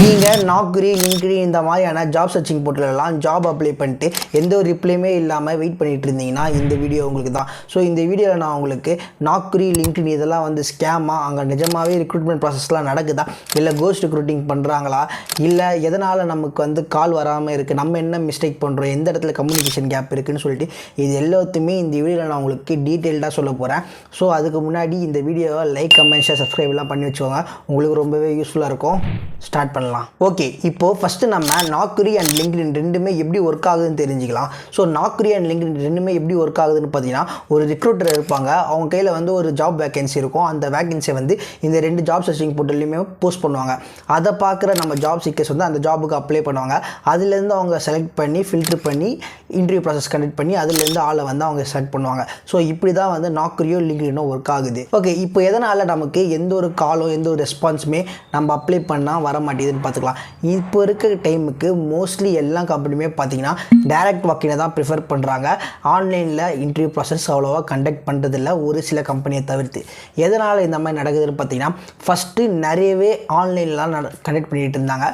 நீங்கள் நாக்ரி லிங்க்டின் இந்த மாதிரியான ஜாப் சர்ச்சிங் போர்ட்டலெல்லாம் ஜாப் அப்ளை பண்ணிட்டு எந்த ஒரு ரிப்ளையுமே இல்லாமல் வெயிட் பண்ணிட்டு இருந்தீங்கன்னா இந்த வீடியோ உங்களுக்கு தான். ஸோ இந்த வீடியோவில் நான் உங்களுக்கு நாக்ரி லிங்க்டின் இதெல்லாம் வந்து ஸ்கேமாக, அங்கே நிஜமாகவே ரிக்ரூட்மெண்ட் ப்ராசஸ்லாம் நடக்குதா, இல்லை கோஸ்ட் ரிக்ரூட்டிங் பண்ணுறாங்களா, இல்லை எதனால் நமக்கு வந்து கால் வராமல் இருக்குது, நம்ம என்ன மிஸ்டேக் பண்ணுறோம், எந்த இடத்துல கம்யூனிகேஷன் கேப் இருக்குதுன்னு சொல்லிட்டு இது எல்லாத்தையுமே இந்த வீடியோவில் நான் உங்களுக்கு டீட்டெயில்டாக சொல்ல போகிறேன். ஸோ அதுக்கு முன்னாடி இந்த வீடியோவை லைக், கமெண்ட், ஷேர், சப்ஸ்கிரைப்லாம் பண்ணி வச்சுக்கோங்க. உங்களுக்கு ரொம்பவே யூஸ்ஃபுல்லாக இருக்கும். ஸ்டார்ட் பண்ணலாம். ஓகே, இப்போது ஃபஸ்ட்டு நம்ம நாக்ரி அண்ட் லிங்க்டின் ரெண்டுமே எப்படி ஒர்க் ஆகுதுன்னு தெரிஞ்சுக்கலாம். ஸோ நாக்ரி அண்ட் லிங்க்டின் ரெண்டுமே எப்படி ஒர்க் ஆகுதுன்னு பார்த்தீங்கன்னா, ஒரு ரிக்ரூட்டர் இருப்பாங்க, அவங்க கையில் வந்து ஒரு ஜாப் வேகன்சி இருக்கும். அந்த வேகன்சியை வந்து இந்த ரெண்டு ஜாப் சர்ச்சிங் போர்ட்டல்லையுமே போஸ்ட் பண்ணுவாங்க. அதை பார்க்குற நம்ம ஜாப் சீக்கர்ஸ் வந்து அந்த ஜாபுக்கு அப்ளை பண்ணுவாங்க. அதுலேருந்து அவங்க செலக்ட் பண்ணி ஃபில்ட்ரு பண்ணி இன்டர்வியூ ப்ராசஸ் கண்டக்ட் பண்ணி அதுலேருந்து ஆளை வந்து அவங்க செலக்ட் பண்ணுவாங்க. ஸோ இப்படி தான் வந்து நாக்ரியோ லிங்க்டினோ ஒர்க் ஆகுது. ஓகே, இப்போ எதனால் நமக்கு எந்த ஒரு காலோ எந்த ஒரு ரெஸ்பான்ஸுமே நம்ம அப்ளை பண்ணால் வர மாட்டேதுன்னு பார்த்துக்கலாம். இப்போ இருக்க டைமுக்கு மோஸ்ட்லி எல்லா கம்பெனியுமே பார்த்தீங்கன்னா டைரக்ட் வாக்கினை தான் ப்ரிஃபர் பண்ணுறாங்க. ஆன்லைனில் இன்டர்வியூ ப்ராசஸ் அவ்வளோவா கண்டக்ட் பண்ணுறதில்ல, ஒரு சில கம்பெனியை தவிர்த்து. எதனால் இந்த மாதிரி நடக்குதுன்னு பார்த்தீங்கன்னா, ஃபஸ்ட்டு நிறையவே ஆன்லைன்லாம் கண்டக்ட் பண்ணிகிட்டு இருந்தாங்க.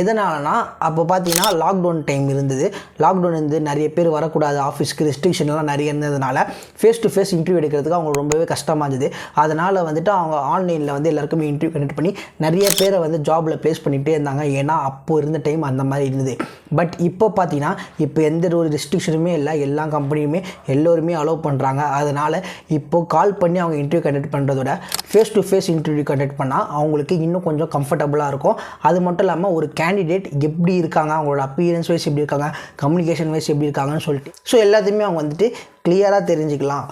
எதனாலனா அப்போ பார்த்தீங்கன்னா லாக்டவுன் டைம் இருந்தது. லாக்டவுன் வந்து நிறைய பேர் வரக்கூடாது, ஆஃபீஸ்க்கு ரெஸ்ட்ரிக்ஷன்லாம் நிறைய இருந்ததுனால ஃபேஸ் டு ஃபேஸ் இன்டர்வியூ எடுக்கிறதுக்கு அவங்க ரொம்பவே கஷ்டமாக இருந்தது. அதனால் வந்துட்டு அவங்க ஆன்லைனில் வந்து எல்லாருக்குமே இன்டர்வியூ கண்டக்ட் பண்ணி நிறைய பேரை வந்து ஜாபில் ப்ளேஸ் பண்ணிகிட்டே இருந்தாங்க. ஏன்னா அப்போது இருந்த டைம் அந்த மாதிரி இருந்தது. பட் இப்போ பார்த்தீங்கன்னா இப்போ எந்த ஒரு ரெஸ்ட்ரிக்ஷனுமே இல்லை, எல்லா கம்பெனியுமே எல்லோருமே அலோவ் பண்ணுறாங்க. அதனால் இப்போது கால் பண்ணி அவங்க இன்டர்வியூ கண்டக்ட் பண்ணுறதோட face to face interview conduct பண்ணால் அவங்களுக்கு இன்னும் கொஞ்சம் கம்ஃபர்டபுளாக இருக்கும். அது மட்டும் இல்லாமல் ஒரு கேண்டிடேட் எப்படி இருக்காங்க, அவங்களோட அப்பியரன்ஸ் வைஸ் எப்படி இருக்காங்க, கம்யூனிகேஷன் வைஸ் எப்படி இருக்காங்கன்னு சொல்லிட்டு ஸோ எல்லாத்தையுமே அவங்க வந்துட்டு கிளியராக தெரிஞ்சுக்கலாம்.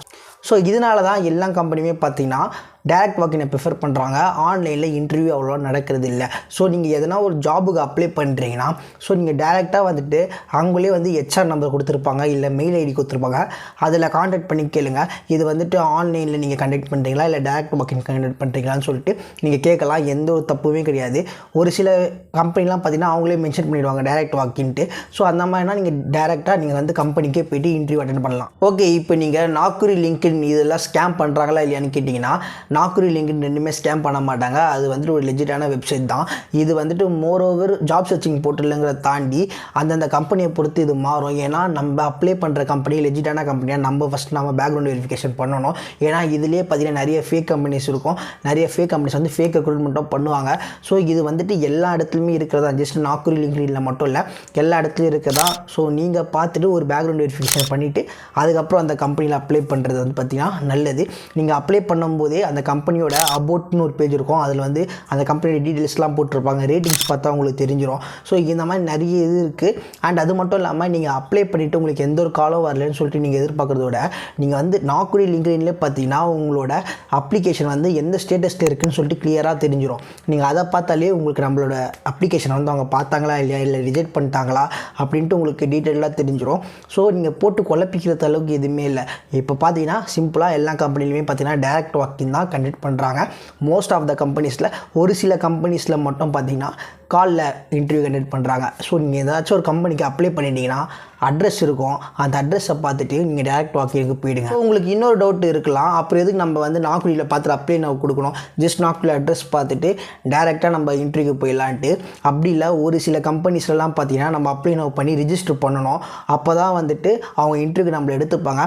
ஸோ இதனால தான் எல்லா கம்பெனியுமே பார்த்தீங்கன்னா டைரக்ட் வாக்கினை ப்ரிஃபர் பண்ணுறாங்க. ஆன்லைனில் இன்டர்வியூ அவ்வளோவா நடக்கிறது இல்லை. ஸோ நீங்கள் எதனா ஒரு ஜாபுக்கு அப்ளை பண்ணுறீங்கன்னா ஸோ நீங்கள் டேரெக்டாக வந்துட்டு அவங்களே வந்து ஹெச்ஆர் நம்பர் கொடுத்துருப்பாங்க, இல்லை மெயில் ஐடி கொடுத்துருப்பாங்க. அதில் கான்டாக்ட் பண்ணி கேளுங்க, இது வந்துட்டு ஆன்லைனில் நீங்கள் கண்டக்ட் பண்ணுறீங்களா இல்லை டைரக்ட் வாக்கின் கண்டக்ட் பண்ணுறீங்களான்னு சொல்லிட்டு நீங்கள் கேட்கலாம். எந்த ஒரு தப்புமே கிடையாது. ஒரு சில கம்பெனிலாம் பார்த்தீங்கன்னா அவங்களே மென்ஷன் பண்ணிடுவாங்க டைரக்ட் வாக்கின்ட்டு. ஸோ அந்த மாதிரினா நீங்கள் டேரெக்டாக நீங்கள் வந்து கம்பெனிக்கே போய்ட்டு இன்டர்வியூ அட்டென்ட் பண்ணலாம். ஓகே, இப்போ நீங்கள் நாக்ரி லிங்க்டின் இதெல்லாம் ஸ்கேம் பண்ணுறாங்களா இல்லையான்னு கேட்டிங்கன்னா, நாக்ரி லிங்க்டின் ரெண்டுமே ஸ்கேம் பண்ண மாட்டாங்க. அது வந்துட்டு ஒரு லெஜிட்டான வெப்சைட் தான். இது வந்துட்டு மோரோவர் ஜாப் சர்ச்சிங் போர்ட்டலுங்கிறத தாண்டி அந்தந்த கம்பெனியை பொறுத்து இது மாறும். ஏன்னா நம்ம அப்ளை பண்ணுற கம்பெனி லெஜிட்டான கம்பெனியாக நம்ம ஃபஸ்ட் நம்ம பேக்ரவுண்ட் வெரிஃபிகேஷன் பண்ணணும். ஏன்னா இதிலே பார்த்தீங்கன்னா நிறைய ஃபேக் கம்பெனிஸ் இருக்கும். நிறைய ஃபேக் கம்பெனிஸ் வந்து ஃபேக் ரெக்ரூட்மெண்ட்டும் பண்ணுவாங்க. ஸோ இது வந்துட்டு எல்லா இடத்துலையுமே இருக்கிறதா, ஜஸ்ட் நாக்ரி லிங்க்டின்ல மட்டும் இல்லை, எல்லா இடத்துலையும் இருக்கிறதா. ஸோ நீங்கள் பார்த்துட்டு ஒரு பேக்ரவுண்ட் வெரிஃபிகேஷன் பண்ணிவிட்டு அதுக்கப்புறம் அந்த கம்பெனியில் அப்ளை பண்ணுறது வந்து பார்த்திங்கன்னா நல்லது. நீங்கள் அப்ளை பண்ணும்போதே அந்த கம்பெனியோட அபவுட்னு ஒரு பேஜ் இருக்கும். அதில் வந்து அந்த கம்பெனியோட டீட்டெயில்ஸ்லாம் போட்டிருப்பாங்க. ரேட்டிங்ஸ் பார்த்தா உங்களுக்கு தெரிஞ்சிடும். ஸோ இந்த மாதிரி நிறைய இது இருக்குது. அண்ட் அது மட்டும் இல்லாமல் நீங்கள் அப்ளை பண்ணிவிட்டு உங்களுக்கு எந்த ஒரு காலும் வரலன்னு சொல்லிட்டு நீங்கள் எதிர்பார்க்குறதோட நீங்கள் வந்து நாக்ரி லிங்க்டின்லேயே பார்த்தீங்கன்னா உங்களோட அப்ளிகேஷன் வந்து எந்த ஸ்டேட்டஸில் இருக்குதுன்னு சொல்லிட்டு கிளியராக தெரிஞ்சிடும். நீங்கள் அதை பார்த்தாலே உங்களுக்கு நம்மளோட அப்ளிகேஷன் வந்து அவங்க பார்த்தாங்களா இல்லையா, இல்லை ரிஜெக்ட் பண்ணிட்டாங்களா அப்படின்ட்டு உங்களுக்கு டீட்டெயிலாக தெரிஞ்சிடும். ஸோ நீங்கள் போட்டு குழப்பிக்கிறது அளவுக்கு எதுவுமே இல்லை. இப்போ பார்த்தீங்கன்னா சிம்பிளாக எல்லா கம்பெனிலுமே பார்த்தீங்கன்னா டைரக்ட் வாக்கின் தான் கண்டக்ட் பண்ணுறாங்க. மோஸ்ட் ஆஃப் த கம்பெனிஸில் ஒரு சில கம்பெனிஸில் மட்டும் பார்த்தீங்கன்னா காலில் இன்டர்வியூ கண்டக்ட் பண்ணுறாங்க. ஸோ நீங்கள் ஏதாச்சும் ஒரு கம்பெனிக்கு அப்ளை பண்ணிட்டீங்கன்னா அட்ரஸ் இருக்கும், அந்த அட்ரஸை பார்த்துட்டு நீங்கள் டைரக்ட் வாக்கினுக்கு போயிடுங்க. உங்களுக்கு இன்னொரு டவுட் இருக்கலாம், அப்புறம் எதுக்கு நம்ம வந்து நாக்ரியில் பார்த்துட்டு அப்ளை நம்ம கொடுக்கணும், ஜஸ்ட் நாக்ரியில் அட்ரஸ் பார்த்துட்டு டைரெக்டாக நம்ம இன்டர்வியூக்கு போயிடலான்ட்டு. அப்படி இல்லை, ஒரு சில கம்பெனிஸ்லாம் பார்த்தீங்கன்னா நம்ம அப்ளை நம்ம பண்ணி ரிஜிஸ்டர் பண்ணணும். அப்போ தான் வந்துட்டு அவங்க இன்டர்வியூக்கு நம்மளை எடுத்துப்பாங்க.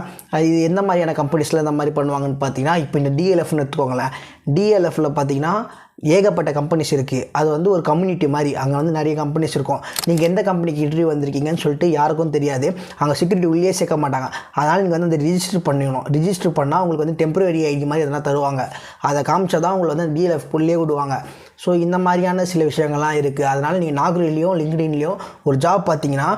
இது எந்த மாதிரியான கம்பெனிஸில் இந்த மாதிரி பண்ணுவாங்கன்னு பார்த்தீங்கன்னா, இப்போ இந்த டிஎல்எஃப்னு எடுத்துக்கோங்களேன். டிஎல்எஃப்பில் பார்த்தீங்கன்னா ஏகப்பட்ட கம்பெனிஸ் இருக்குது. அது வந்து ஒரு கம்யூனிட்டி மாதிரி. அங்கே வந்து நிறைய கம்பெனிஸ் இருக்கும். நீங்கள் எந்த கம்பெனிக்கு இன்டர்வியூ வந்திருக்கீங்கன்னு சொல்லிட்டு யாருக்கும் தெரியாது. அங்கே செக்யூரிட்டி உள்ளே சேர்க்க மாட்டாங்க. அதனால் நீங்கள் வந்து அந்த ரிஜிஸ்டர் பண்ணிடணும். ரிஜிஸ்டர் பண்ணால் உங்களுக்கு வந்து டெம்பரரி ஐடி மாதிரி எதனா தருவாங்க. அதை காமிச்சா தான் உங்களை வந்து டிஎல்எஃப் புள்ளே விடுவாங்க. ஸோ இந்த மாதிரியான சில விஷயங்கள்லாம் இருக்குது. அதனால் நீங்கள் நாக்ரிலையும் லிங்க்டின்லையும் ஒரு ஜாப் பார்த்தீங்கன்னா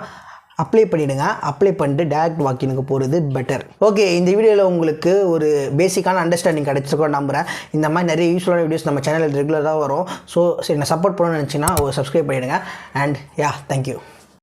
அப்ளை பண்ணிவிடுங்க. அப்ளை பண்ணிட்டு டைரக்ட் வாக்கினுக்கு போகிறது பெட்டர். ஓகே, இந்த வீடியோவில் உங்களுக்கு ஒரு பேசிக்கான அண்டர்ஸ்டாண்டிங் கிடச்சிருக்கோம் நம்புகிறேன். இந்த மாதிரி நிறைய யூஸ்ஃபுல்லான வீடியோஸ் நம்ம சேனலில் ரெகுலராக வரும். ஸோ என்னை சப்போர்ட் பண்ணணும்னு நினச்சிங்கன்னா ஒரு சப்ஸ்கிரைப் பண்ணிவிடுங்க. And thank you.